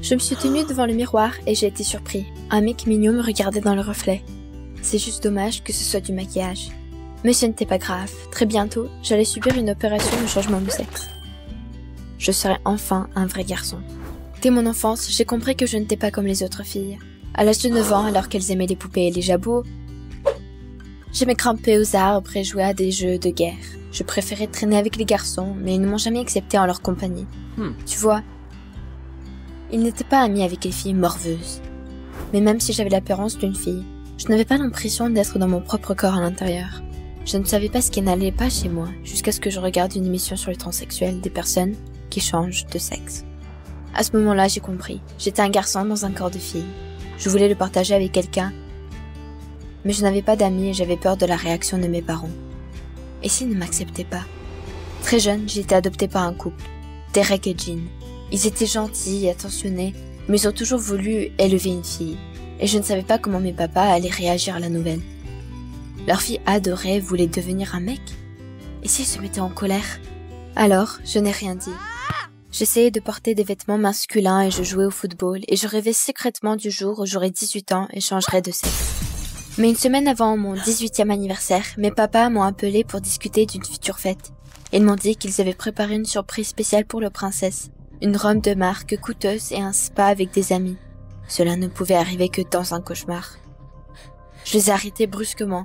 Je me suis tenue devant le miroir et j'ai été surpris. Un mec mignon me regardait dans le reflet. C'est juste dommage que ce soit du maquillage. Mais ce n'était pas grave. Très bientôt, j'allais subir une opération de changement de sexe. Je serais enfin un vrai garçon. Dès mon enfance, j'ai compris que je n'étais pas comme les autres filles. À l'âge de 9 ans, alors qu'elles aimaient les poupées et les jabots, j'aimais grimper aux arbres et jouer à des jeux de guerre. Je préférais traîner avec les garçons, mais ils ne m'ont jamais accepté en leur compagnie. Tu vois, ils n'étaient pas amis avec les filles morveuses. Mais même si j'avais l'apparence d'une fille, je n'avais pas l'impression d'être dans mon propre corps à l'intérieur. Je ne savais pas ce qui n'allait pas chez moi, jusqu'à ce que je regarde une émission sur les transsexuels, des personnes qui changent de sexe. À ce moment-là, j'ai compris. J'étais un garçon dans un corps de fille. Je voulais le partager avec quelqu'un, mais je n'avais pas d'amis et j'avais peur de la réaction de mes parents. Et s'ils ne m'acceptaient pas? Très jeune, j'ai été adoptée par un couple, Derek et Jean. Ils étaient gentils et attentionnés, mais ils ont toujours voulu élever une fille. Et je ne savais pas comment mes papas allaient réagir à la nouvelle. Leur fille adorée voulait devenir un mec? Et s'ils se mettaient en colère? Alors, je n'ai rien dit. J'essayais de porter des vêtements masculins et je jouais au football et je rêvais secrètement du jour où j'aurais 18 ans et changerais de sexe. Mais une semaine avant mon 18e anniversaire, mes papas m'ont appelé pour discuter d'une future fête. Ils m'ont dit qu'ils avaient préparé une surprise spéciale pour leur princesse. Une robe de marque coûteuse et un spa avec des amis. Cela ne pouvait arriver que dans un cauchemar. Je les ai arrêtés brusquement.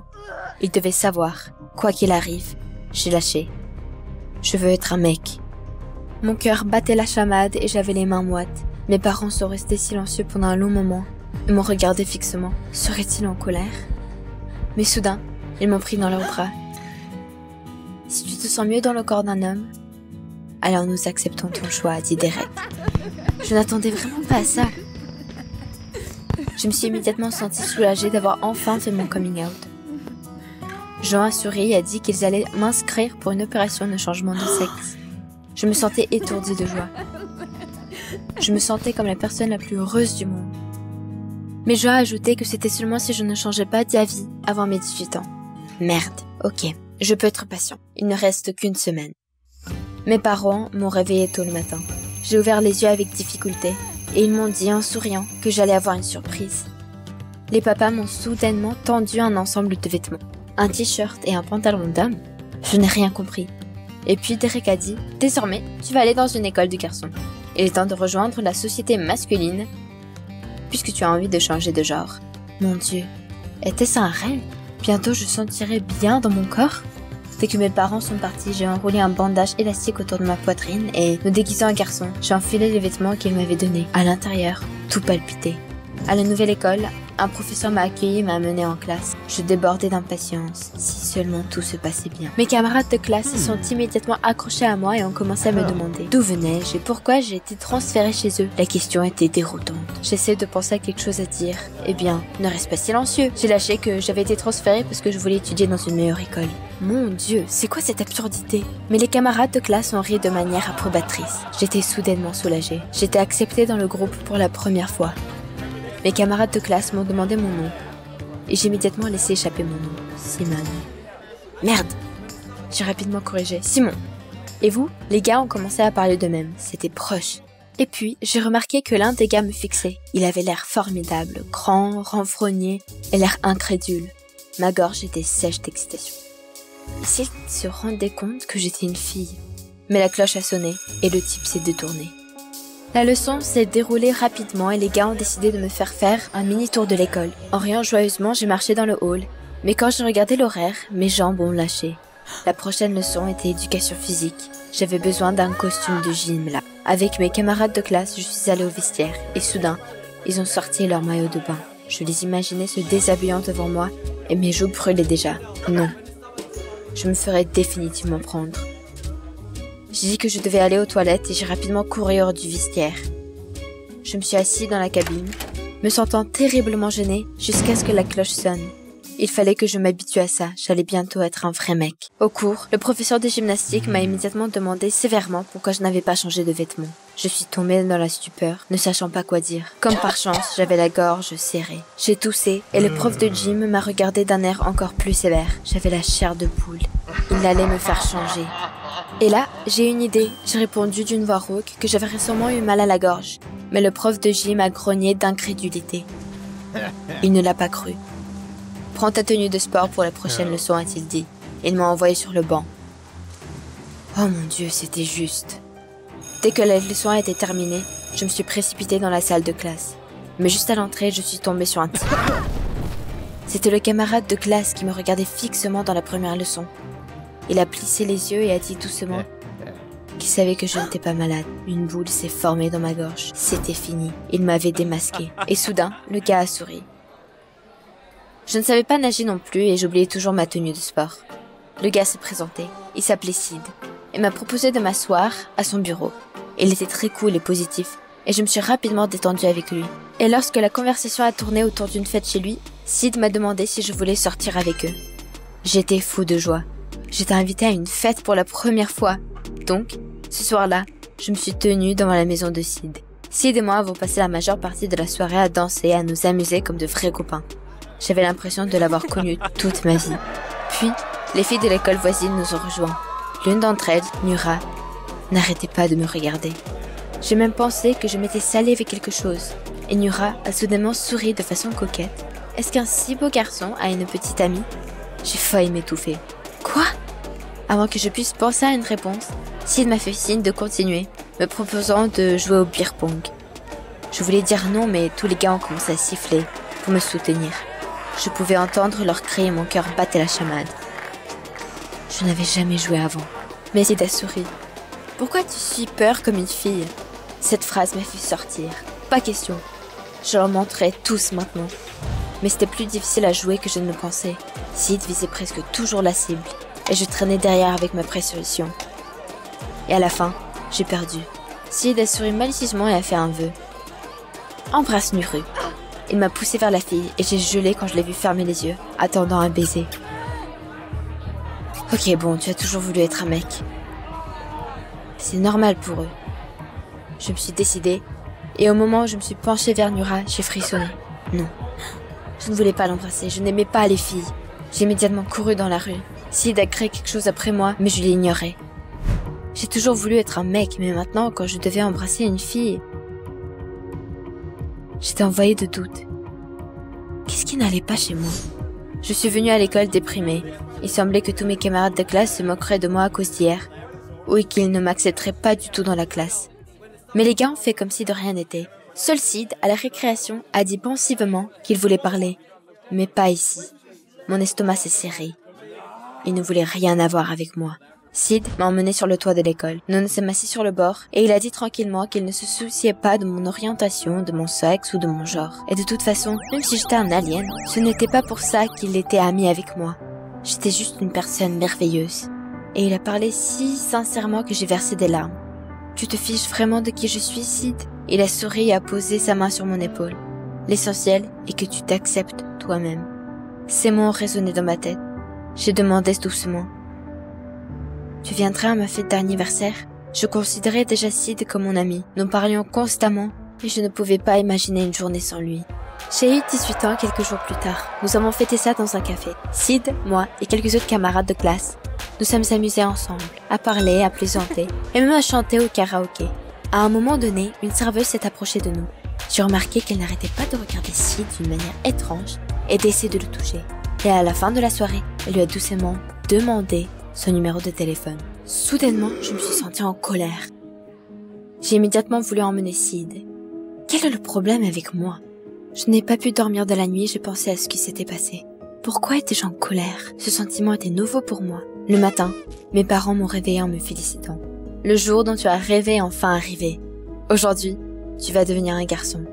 Ils devaient savoir. Quoi qu'il arrive, j'ai lâché. Je veux être un mec. Mon cœur battait la chamade et j'avais les mains moites. Mes parents sont restés silencieux pendant un long moment et m'ont regardé fixement. Seraient-ils en colère? Mais soudain, ils m'ont pris dans leurs bras. Si tu te sens mieux dans le corps d'un homme, alors nous acceptons ton choix, dit Derek. Je n'attendais vraiment pas à ça. Je me suis immédiatement sentie soulagée d'avoir enfin fait mon coming out. Jean a souri et a dit qu'ils allaient m'inscrire pour une opération de changement de sexe. Je me sentais étourdie de joie. Je me sentais comme la personne la plus heureuse du monde. Mais Jean a ajouté que c'était seulement si je ne changeais pas d'avis avant mes 18 ans. Merde, ok, je peux être patient. Il ne reste qu'une semaine. Mes parents m'ont réveillée tôt le matin. J'ai ouvert les yeux avec difficulté et ils m'ont dit en souriant que j'allais avoir une surprise. Les papas m'ont soudainement tendu un ensemble de vêtements. Un t-shirt et un pantalon d'homme. Je n'ai rien compris. Et puis Derek a dit « Désormais, tu vas aller dans une école de garçons. Il est temps de rejoindre la société masculine puisque tu as envie de changer de genre. » Mon Dieu, était-ce un rêve? Bientôt je sentirais bien dans mon corps? Dès que mes parents sont partis, j'ai enroulé un bandage élastique autour de ma poitrine et, me déguisant en garçon, j'ai enfilé les vêtements qu'ils m'avaient donnés. À l'intérieur, tout palpitait. À la nouvelle école, un professeur m'a accueilli et m'a amené en classe. Je débordais d'impatience, si seulement tout se passait bien. Mes camarades de classe se sont immédiatement accrochés à moi et ont commencé à me demander d'où venais-je et pourquoi j'ai été transférée chez eux. La question était déroutante. J'essaie de penser à quelque chose à dire. Eh bien, ne reste pas silencieux. J'ai lâché que j'avais été transférée parce que je voulais étudier dans une meilleure école. Mon Dieu, c'est quoi cette absurdité? Mais les camarades de classe ont ri de manière approbatrice. J'étais soudainement soulagée. J'étais acceptée dans le groupe pour la première fois. Mes camarades de classe m'ont demandé mon nom. Et j'ai immédiatement laissé échapper mon nom. Simone. Merde! J'ai rapidement corrigé. Simon. Et vous? Les gars ont commencé à parler d'eux-mêmes. C'était proche. Et puis, j'ai remarqué que l'un des gars me fixait. Il avait l'air formidable, grand, renfrogné, et l'air incrédule. Ma gorge était sèche d'excitation. Et s'il se rendait compte que j'étais une fille? Mais la cloche a sonné, et le type s'est détourné. La leçon s'est déroulée rapidement et les gars ont décidé de me faire un mini-tour de l'école. En riant joyeusement, j'ai marché dans le hall. Mais quand j'ai regardé l'horaire, mes jambes ont lâché. La prochaine leçon était éducation physique. J'avais besoin d'un costume de gym là. Avec mes camarades de classe, je suis allée au vestiaire. Et soudain, ils ont sorti leur maillot de bain. Je les imaginais se déshabillant devant moi et mes joues brûlaient déjà. Non. Je me ferais définitivement prendre. J'ai dit que je devais aller aux toilettes et j'ai rapidement couru hors du vestiaire. Je me suis assise dans la cabine, me sentant terriblement gênée jusqu'à ce que la cloche sonne. Il fallait que je m'habitue à ça, j'allais bientôt être un vrai mec. Au cours, le professeur de gymnastique m'a immédiatement demandé sévèrement pourquoi je n'avais pas changé de vêtements. Je suis tombée dans la stupeur, ne sachant pas quoi dire. Comme par chance, j'avais la gorge serrée. J'ai toussé et le prof de gym m'a regardé d'un air encore plus sévère. J'avais la chair de poule. Il allait me faire changer. Et là, j'ai une idée. J'ai répondu d'une voix rauque que j'avais récemment eu mal à la gorge. Mais le prof de gym a grogné d'incrédulité. Il ne l'a pas cru. « Prends ta tenue de sport pour la prochaine leçon », a-t-il dit. Il m'a envoyé sur le banc. Oh mon Dieu, c'était juste. Dès que la leçon a été terminée, je me suis précipitée dans la salle de classe. Mais juste à l'entrée, je suis tombée sur un type. C'était le camarade de classe qui me regardait fixement dans la première leçon. Il a plissé les yeux et a dit doucement qu'il savait que je n'étais pas malade. Une boule s'est formée dans ma gorge. C'était fini. Il m'avait démasqué. Et soudain, le gars a souri. Je ne savais pas nager non plus et j'oubliais toujours ma tenue de sport. Le gars s'est présenté. Il s'appelait Sid et m'a proposé de m'asseoir à son bureau. Il était très cool et positif et je me suis rapidement détendue avec lui. Et lorsque la conversation a tourné autour d'une fête chez lui, Sid m'a demandé si je voulais sortir avec eux. J'étais fou de joie. J'étais invitée à une fête pour la première fois. Donc, ce soir-là, je me suis tenue devant la maison de Sid. Sid et moi avons passé la majeure partie de la soirée à danser et à nous amuser comme de vrais copains. J'avais l'impression de l'avoir connu toute ma vie. Puis, les filles de l'école voisine nous ont rejoints. L'une d'entre elles, Nura, n'arrêtait pas de me regarder. J'ai même pensé que je m'étais salée avec quelque chose. Et Nura a soudainement souri de façon coquette. Est-ce qu'un si beau garçon a une petite amie? J'ai failli m'étouffer. Quoi? Avant que je puisse penser à une réponse, Sid m'a fait signe de continuer, me proposant de jouer au beer pong. Je voulais dire non, mais tous les gars ont commencé à siffler pour me soutenir. Je pouvais entendre leurs cris et mon cœur battait la chamade. Je n'avais jamais joué avant. Mais Sid a souri. Pourquoi tu suis peur comme une fille? Cette phrase m'a fait sortir. Pas question. Je leur montrais tous maintenant. Mais c'était plus difficile à jouer que je ne le pensais. Sid visait presque toujours la cible. Et je traînais derrière avec ma précision. Et à la fin, j'ai perdu. Sid a souri malicieusement et a fait un vœu. Embrasse Nuru. Il m'a poussé vers la fille et j'ai gelé quand je l'ai vu fermer les yeux, attendant un baiser. Ok, bon, tu as toujours voulu être un mec. C'est normal pour eux. Je me suis décidée, et au moment où je me suis penchée vers Nura, j'ai frissonné. Non. Je ne voulais pas l'embrasser, je n'aimais pas les filles. J'ai immédiatement couru dans la rue. Sid a créé quelque chose après moi, mais je l'ignorais. J'ai toujours voulu être un mec, mais maintenant, quand je devais embrasser une fille, j'étais envahie de doutes. Qu'est-ce qui n'allait pas chez moi? Je suis venue à l'école déprimée. Il semblait que tous mes camarades de classe se moqueraient de moi à cause d'hier, ou qu'ils ne m'accepteraient pas du tout dans la classe. Mais les gars ont fait comme si de rien n'était. Seul Sid, à la récréation, a dit pensivement qu'il voulait parler. Mais pas ici. Mon estomac s'est serré. Il ne voulait rien avoir avec moi. Sid m'a emmené sur le toit de l'école. Nous nous sommes assis sur le bord et il a dit tranquillement qu'il ne se souciait pas de mon orientation, de mon sexe ou de mon genre. Et de toute façon, même si j'étais un alien, ce n'était pas pour ça qu'il était ami avec moi. J'étais juste une personne merveilleuse. Et il a parlé si sincèrement que j'ai versé des larmes. Tu te fiches vraiment de qui je suis, Sid? Il a souri et a posé sa main sur mon épaule. L'essentiel est que tu t'acceptes toi-même. Ces mots ont résonné dans ma tête. J'ai demandé doucement. Tu viendras à ma fête d'anniversaire? Je considérais déjà Sid comme mon ami. Nous parlions constamment et je ne pouvais pas imaginer une journée sans lui. J'ai eu 18 ans quelques jours plus tard. Nous avons fêté ça dans un café. Sid, moi et quelques autres camarades de classe. Nous sommes amusés ensemble, à parler, à plaisanter et même à chanter au karaoké. À un moment donné, une serveuse s'est approchée de nous. J'ai remarqué qu'elle n'arrêtait pas de regarder Sid d'une manière étrange et d'essayer de le toucher. Et à la fin de la soirée, elle lui a doucement demandé son numéro de téléphone. Soudainement, je me suis sentie en colère. J'ai immédiatement voulu emmener Sid. Quel est le problème avec moi? Je n'ai pas pu dormir de la nuit et j'ai pensé à ce qui s'était passé. Pourquoi étais-je en colère? Ce sentiment était nouveau pour moi. Le matin, mes parents m'ont réveillée en me félicitant. Le jour dont tu as rêvé est enfin arrivé. Aujourd'hui, tu vas devenir un garçon.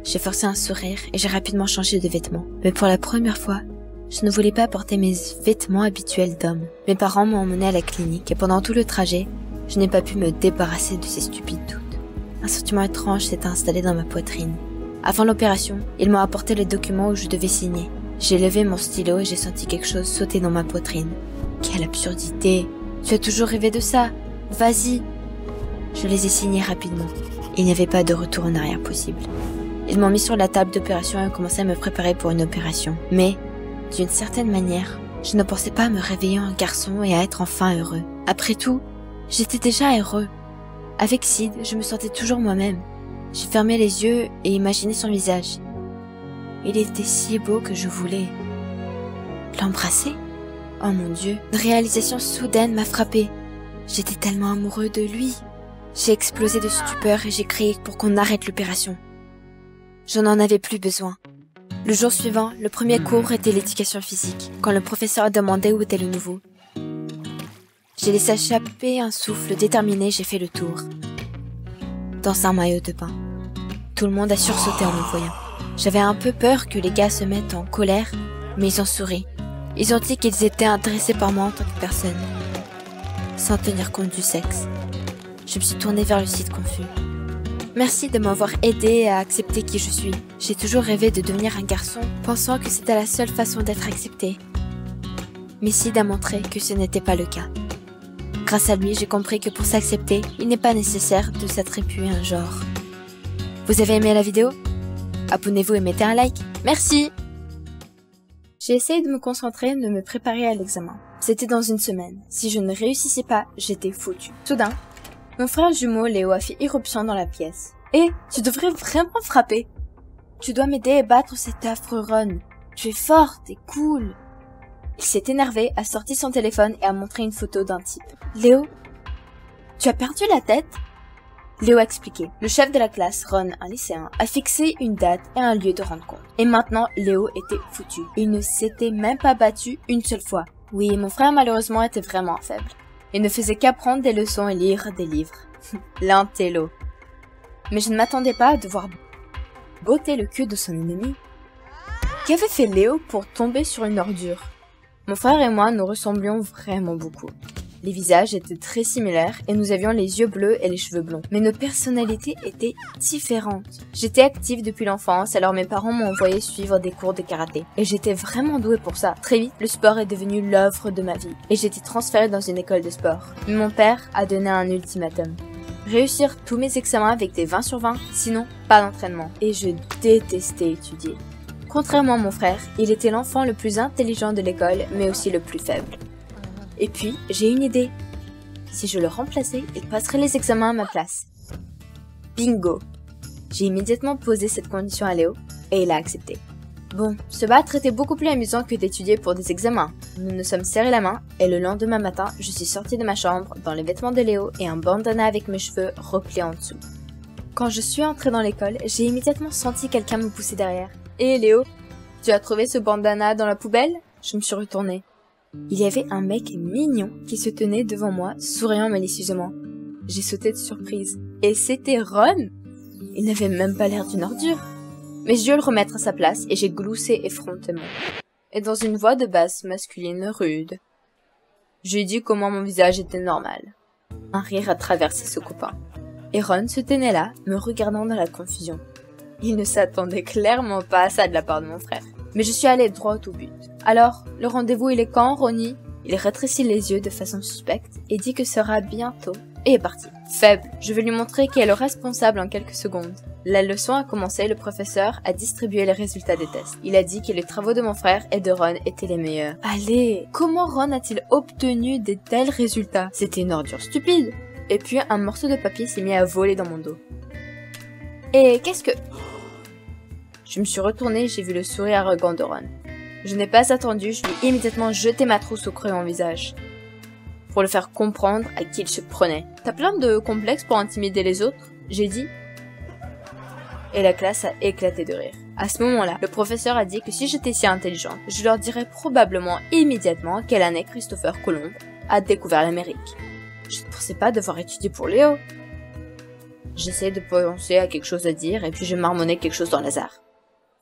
J'ai forcé un sourire et j'ai rapidement changé de vêtements. Mais pour la première fois, je ne voulais pas porter mes vêtements habituels d'homme. Mes parents m'ont emmené à la clinique et pendant tout le trajet, je n'ai pas pu me débarrasser de ces stupides doutes. Un sentiment étrange s'est installé dans ma poitrine. Avant l'opération, ils m'ont apporté les documents où je devais signer. J'ai levé mon stylo et j'ai senti quelque chose sauter dans ma poitrine. Quelle absurdité! Tu as toujours rêvé de ça? Vas-y! Je les ai signés rapidement. Il n'y avait pas de retour en arrière possible. Ils m'ont mis sur la table d'opération et ont commencé à me préparer pour une opération. Mais, d'une certaine manière, je ne pensais pas à me réveiller en garçon et à être enfin heureux. Après tout, J'étais déjà heureux. Avec Sid, je me sentais toujours moi-même. J'ai fermé les yeux et imaginé son visage. Il était si beau que je voulais l'embrasser. Oh mon Dieu, une réalisation soudaine m'a frappée. J'étais tellement amoureux de lui. J'ai explosé de stupeur et j'ai crié pour qu'on arrête l'opération. Je n'en avais plus besoin. Le jour suivant, le premier cours était l'éducation physique, quand le professeur a demandé où était le nouveau. J'ai laissé échapper un souffle déterminé, j'ai fait le tour. Dans un maillot de bain. Tout le monde a sursauté en me voyant. J'avais un peu peur que les gars se mettent en colère, mais ils ont souri. Ils ont dit qu'ils étaient intéressés par moi en tant que personne, sans tenir compte du sexe. Je me suis tournée vers le Sid confus. Merci de m'avoir aidé à accepter qui je suis. J'ai toujours rêvé de devenir un garçon, pensant que c'était la seule façon d'être accepté. Mais Sid a montré que ce n'était pas le cas. Grâce à lui, j'ai compris que pour s'accepter, il n'est pas nécessaire de s'attribuer un genre. Vous avez aimé la vidéo? Abonnez-vous et mettez un like. Merci! J'ai essayé de me concentrer, de me préparer à l'examen. C'était dans une semaine. Si je ne réussissais pas, j'étais foutue. Soudain, mon frère jumeau Léo a fait irruption dans la pièce. « Hé, tu devrais vraiment frapper. Tu dois m'aider à battre cet affreux Ron. Tu es forte et cool. » Il s'est énervé, a sorti son téléphone et a montré une photo d'un type. « Léo, tu as perdu la tête ?» Léo a expliqué. Le chef de la classe, Ron, un lycéen, a fixé une date et un lieu de rencontre. Et maintenant, Léo était foutu. Il ne s'était même pas battu une seule fois. Oui, mon frère malheureusement était vraiment faible. Il ne faisait qu'apprendre des leçons et lire des livres. L'intello. Mais je ne m'attendais pas à devoir botter le cul de son ennemi. Qu'avait fait Léo pour tomber sur une ordure? Mon frère et moi nous ressemblions vraiment beaucoup. Les visages étaient très similaires et nous avions les yeux bleus et les cheveux blonds. Mais nos personnalités étaient différentes. J'étais active depuis l'enfance, alors mes parents m'ont envoyé suivre des cours de karaté. Et j'étais vraiment douée pour ça. Très vite, le sport est devenu l'œuvre de ma vie. Et j'ai été transférée dans une école de sport. Mais mon père a donné un ultimatum. Réussir tous mes examens avec des 20 sur 20, sinon pas d'entraînement. Et je détestais étudier. Contrairement à mon frère, il était l'enfant le plus intelligent de l'école, mais aussi le plus faible. Et puis, j'ai une idée. Si je le remplaçais, il passerait les examens à ma place. Bingo! J'ai immédiatement posé cette condition à Léo, et il a accepté. Bon, se battre était beaucoup plus amusant que d'étudier pour des examens. Nous nous sommes serrés la main, et le lendemain matin, je suis sortie de ma chambre dans les vêtements de Léo et un bandana avec mes cheveux repliés en dessous. Quand je suis entrée dans l'école, j'ai immédiatement senti quelqu'un me pousser derrière. « Hé Léo, tu as trouvé ce bandana dans la poubelle ?» Je me suis retournée. Il y avait un mec mignon qui se tenait devant moi, souriant malicieusement. J'ai sauté de surprise. Et c'était Ron! Il n'avait même pas l'air d'une ordure. Mais je dû le remettre à sa place et j'ai gloussé effrontément. Et dans une voix de basse masculine rude. J'ai dit comment mon visage était normal. Un rire a traversé ce copain. Et Ron se tenait là, me regardant dans la confusion. Il ne s'attendait clairement pas à ça de la part de mon frère. Mais je suis allée droit au but. Alors, le rendez-vous il est quand, Ronnie? Il rétrécit les yeux de façon suspecte et dit que ce sera bientôt. Et est parti. Faible, je vais lui montrer qui est le responsable en quelques secondes. La leçon a commencé, le professeur a distribué les résultats des tests. Il a dit que les travaux de mon frère et de Ron étaient les meilleurs. Allez, comment Ron a-t-il obtenu de tels résultats? C'était une ordure stupide. Et puis un morceau de papier s'est mis à voler dans mon dos. Et qu'est-ce que... Je me suis retournée et j'ai vu le sourire arrogant de Ron. Je n'ai pas attendu, je lui ai immédiatement jeté ma trousse au creux en visage. Pour le faire comprendre à qui il se prenait. T'as plein de complexes pour intimider les autres? J'ai dit. Et la classe a éclaté de rire. À ce moment-là, le professeur a dit que si j'étais si intelligente, je leur dirais probablement immédiatement quelle année Christopher Colomb a découvert l'Amérique. Je ne pensais pas devoir étudier pour Léo. J'essayais de penser à quelque chose à dire et puis je marmonnais quelque chose dans le hasard.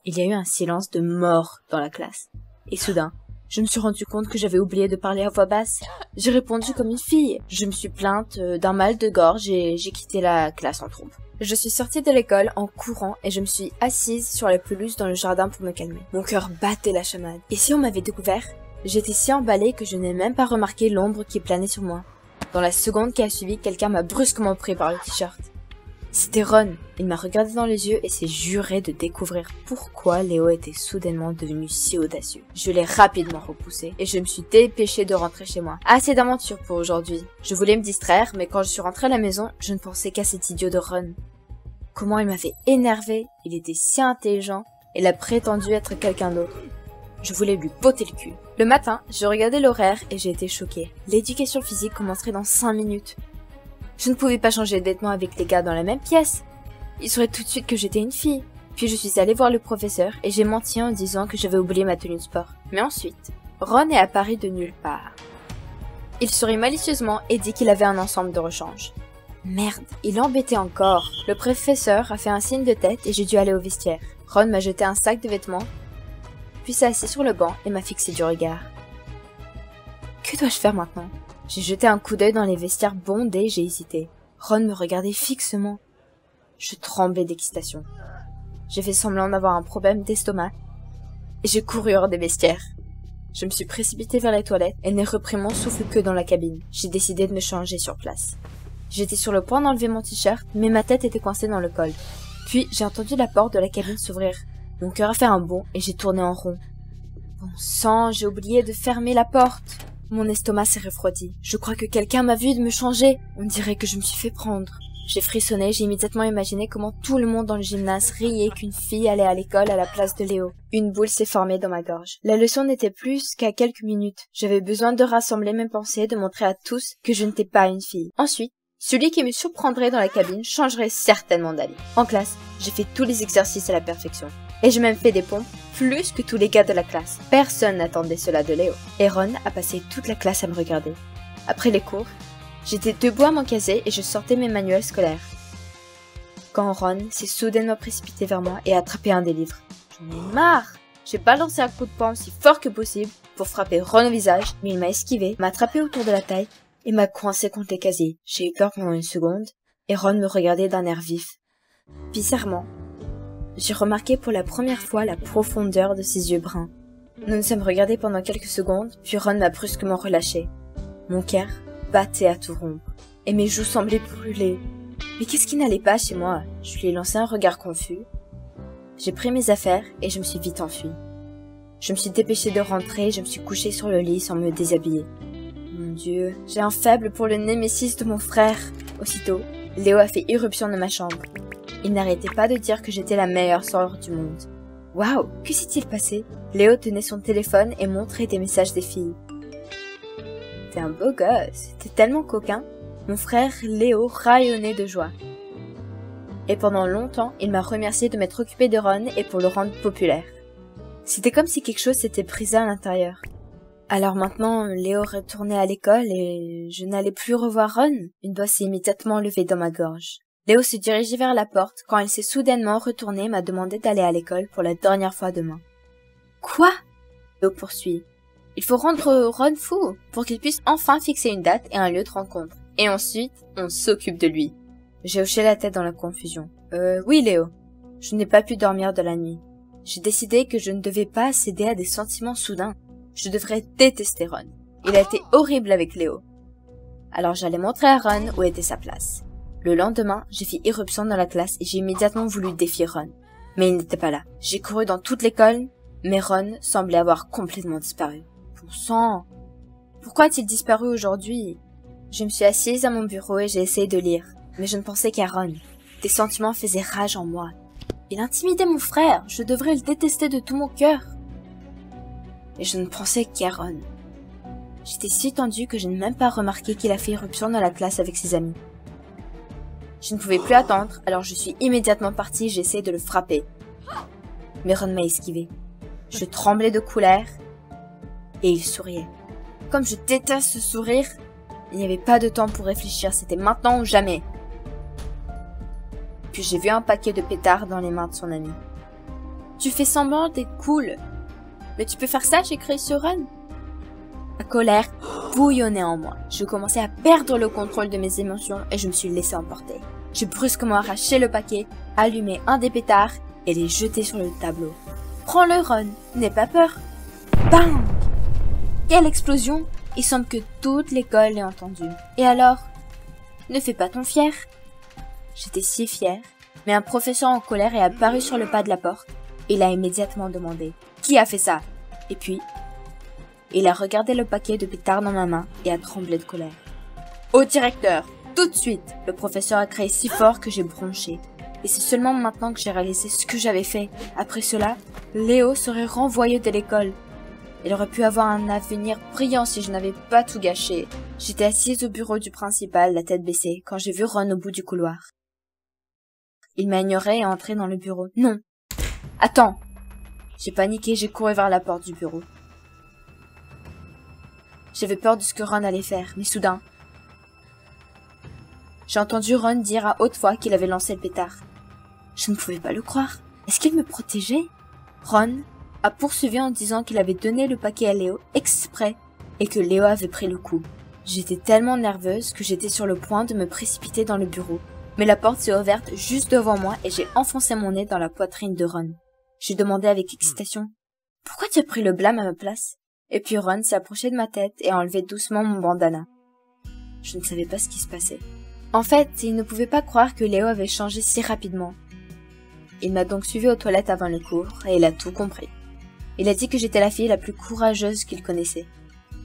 Il y a eu un silence de mort dans la classe. Et soudain, je me suis rendu compte que j'avais oublié de parler à voix basse. J'ai répondu comme une fille. Je me suis plainte d'un mal de gorge et j'ai quitté la classe en trompe. Je suis sortie de l'école en courant et je me suis assise sur la pelouse dans le jardin pour me calmer. Mon cœur battait la chamade. Et si on m'avait découvert? J'étais si emballée que je n'ai même pas remarqué l'ombre qui planait sur moi. Dans la seconde qui a suivi, quelqu'un m'a brusquement pris par le t-shirt. C'était Ron. Il m'a regardé dans les yeux et s'est juré de découvrir pourquoi Léo était soudainement devenu si audacieux. Je l'ai rapidement repoussé et je me suis dépêchée de rentrer chez moi. Assez d'aventures pour aujourd'hui. Je voulais me distraire, mais quand je suis rentrée à la maison, je ne pensais qu'à cet idiot de Ron. Comment il m'avait énervé, il était si intelligent, et il a prétendu être quelqu'un d'autre. Je voulais lui botter le cul. Le matin, je regardais l'horaire et j'ai été choquée. L'éducation physique commencerait dans 5 minutes. Je ne pouvais pas changer de vêtements avec les gars dans la même pièce. Ils sauraient tout de suite que j'étais une fille. Puis je suis allée voir le professeur et j'ai menti en disant que j'avais oublié ma tenue de sport. Mais ensuite, Ron est apparu de nulle part. Il sourit malicieusement et dit qu'il avait un ensemble de rechange. Merde, il embêtait encore. Le professeur a fait un signe de tête et j'ai dû aller au vestiaire. Ron m'a jeté un sac de vêtements, puis s'est assis sur le banc et m'a fixé du regard. Que dois-je faire maintenant? J'ai jeté un coup d'œil dans les vestiaires bondés et j'ai hésité. Ron me regardait fixement. Je tremblais d'excitation. J'ai fait semblant d'avoir un problème d'estomac et j'ai couru hors des vestiaires. Je me suis précipitée vers les toilettes et n'ai repris mon souffle que dans la cabine. J'ai décidé de me changer sur place. J'étais sur le point d'enlever mon t-shirt, mais ma tête était coincée dans le col. Puis j'ai entendu la porte de la cabine s'ouvrir. Mon cœur a fait un bond et j'ai tourné en rond. Bon sang, j'ai oublié de fermer la porte. Mon estomac s'est refroidi. Je crois que quelqu'un m'a vu de me changer. On dirait que je me suis fait prendre. J'ai frissonné, j'ai immédiatement imaginé comment tout le monde dans le gymnase riait qu'une fille allait à l'école à la place de Léo. Une boule s'est formée dans ma gorge. La leçon n'était plus qu'à quelques minutes. J'avais besoin de rassembler mes pensées, de montrer à tous que je n'étais pas une fille. Ensuite, celui qui me surprendrait dans la cabine changerait certainement d'avis. En classe, j'ai fait tous les exercices à la perfection. Et j'ai même fait des pompes, plus que tous les gars de la classe. Personne n'attendait cela de Léo. Et Ron a passé toute la classe à me regarder. Après les cours, j'étais debout à mon casier et je sortais mes manuels scolaires. Quand Ron s'est soudainement précipité vers moi et a attrapé un des livres. J'en ai marre! J'ai balancé un coup de poing si fort que possible pour frapper Ron au visage, mais il m'a esquivé, m'a attrapé autour de la taille et m'a coincé contre les casiers. J'ai eu peur pendant une seconde et Ron me regardait d'un air vif. Bizarrement, j'ai remarqué pour la première fois la profondeur de ses yeux bruns. Nous nous sommes regardés pendant quelques secondes, puis Ron m'a brusquement relâché. Mon cœur battait à tout rompre, et mes joues semblaient brûler. Mais qu'est-ce qui n'allait pas chez moi? Je lui ai lancé un regard confus. J'ai pris mes affaires et je me suis vite enfuie. Je me suis dépêchée de rentrer et je me suis couchée sur le lit sans me déshabiller. Mon Dieu, j'ai un faible pour le némésis de mon frère. Aussitôt, Léo a fait irruption dans ma chambre. Il n'arrêtait pas de dire que j'étais la meilleure sœur du monde. Waouh, que s'est-il passé? Léo tenait son téléphone et montrait des messages des filles. T'es un beau gosse, t'es tellement coquin. Mon frère Léo rayonnait de joie. Et pendant longtemps, il m'a remercié de m'être occupé de Ron et pour le rendre populaire. C'était comme si quelque chose s'était brisé à l'intérieur. Alors maintenant, Léo retournait à l'école et je n'allais plus revoir Ron. Une bosse s'est immédiatement levée dans ma gorge. Léo se dirigeait vers la porte quand elle s'est soudainement retournée et m'a demandé d'aller à l'école pour la dernière fois demain. Quoi? Léo poursuit. Il faut rendre Ron fou pour qu'il puisse enfin fixer une date et un lieu de rencontre. Et ensuite, on s'occupe de lui. J'ai hoché la tête dans la confusion. Oui Léo. Je n'ai pas pu dormir de la nuit. J'ai décidé que je ne devais pas céder à des sentiments soudains. Je devrais détester Ron. Il a été horrible avec Léo. Alors j'allais montrer à Ron où était sa place. Le lendemain, j'ai fait irruption dans la classe et j'ai immédiatement voulu défier Ron. Mais il n'était pas là. J'ai couru dans toute l'école, mais Ron semblait avoir complètement disparu. Bon sang! Pourquoi a-t-il disparu aujourd'hui? Je me suis assise à mon bureau et j'ai essayé de lire. Mais je ne pensais qu'à Ron. Des sentiments faisaient rage en moi. Il intimidait mon frère. Je devrais le détester de tout mon cœur. Et je ne pensais qu'à Ron. J'étais si tendue que je n'ai même pas remarqué qu'il a fait irruption dans la classe avec ses amis. Je ne pouvais plus attendre, alors je suis immédiatement partie et j'ai essayé de le frapper. Mais Ron m'a esquivé. Je tremblais de colère et il souriait. Comme je déteste ce sourire, il n'y avait pas de temps pour réfléchir, c'était maintenant ou jamais. Puis j'ai vu un paquet de pétards dans les mains de son ami. Tu fais semblant d'être cool. Mais tu peux faire ça, j'ai crié sur Ron. La colère bouillonnait en moi. Je commençais à perdre le contrôle de mes émotions et je me suis laissé emporter. J'ai brusquement arraché le paquet, allumé un des pétards et les jeté sur le tableau. Prends-le, Ron, n'aie pas peur. Bang! Quelle explosion! Il semble que toute l'école l'ait entendu. Et alors? Ne fais pas ton fier. J'étais si fière. Mais un professeur en colère est apparu sur le pas de la porte. Il a immédiatement demandé « Qui a fait ça ?» Et puis, il a regardé le paquet de pétards dans ma main et a tremblé de colère. « Au directeur, tout de suite !» Le professeur a crié si fort que j'ai bronché. Et c'est seulement maintenant que j'ai réalisé ce que j'avais fait. Après cela, Léo serait renvoyé de l'école. Il aurait pu avoir un avenir brillant si je n'avais pas tout gâché. J'étais assise au bureau du principal, la tête baissée, quand j'ai vu Ron au bout du couloir. Il m'a ignoré et est entré dans le bureau. « Non !»« Attends !» J'ai paniqué, j'ai couru vers la porte du bureau. J'avais peur de ce que Ron allait faire, mais soudain, j'ai entendu Ron dire à haute voix qu'il avait lancé le pétard. Je ne pouvais pas le croire. Est-ce qu'il me protégeait? Ron a poursuivi en disant qu'il avait donné le paquet à Léo exprès et que Léo avait pris le coup. J'étais tellement nerveuse que j'étais sur le point de me précipiter dans le bureau. Mais la porte s'est ouverte juste devant moi et j'ai enfoncé mon nez dans la poitrine de Ron. J'ai demandé avec excitation « Pourquoi tu as pris le blâme à ma place ?» Et puis Ron s'est approché de ma tête et a enlevé doucement mon bandana. Je ne savais pas ce qui se passait. En fait, il ne pouvait pas croire que Léo avait changé si rapidement. Il m'a donc suivi aux toilettes avant le cours et il a tout compris. Il a dit que j'étais la fille la plus courageuse qu'il connaissait.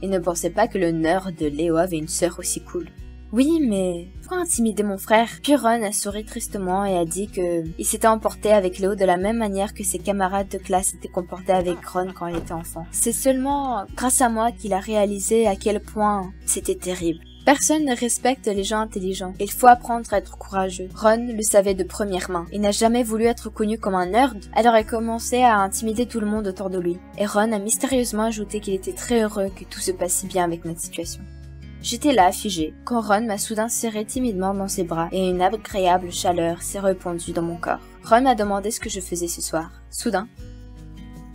Il ne pensait pas que le nerd de Léo avait une sœur aussi cool. Oui, mais pourquoi intimider mon frère? Puis Ron a souri tristement et a dit que il s'était emporté avec Léo de la même manière que ses camarades de classe s'étaient comportés avec Ron quand il était enfant. C'est seulement grâce à moi qu'il a réalisé à quel point c'était terrible. Personne ne respecte les gens intelligents. Il faut apprendre à être courageux. Ron le savait de première main. Il n'a jamais voulu être connu comme un nerd, alors il a commencé à intimider tout le monde autour de lui. Et Ron a mystérieusement ajouté qu'il était très heureux que tout se passe si bien avec notre situation. J'étais là, figée, quand Ron m'a soudain serré timidement dans ses bras et une agréable chaleur s'est répandue dans mon corps. Ron m'a demandé ce que je faisais ce soir. Soudain,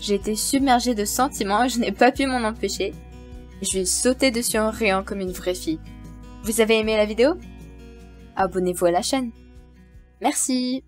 j'ai été submergée de sentiments et je n'ai pas pu m'en empêcher. Je lui ai sauté dessus en riant comme une vraie fille. Vous avez aimé la vidéo? Abonnez-vous à la chaîne. Merci.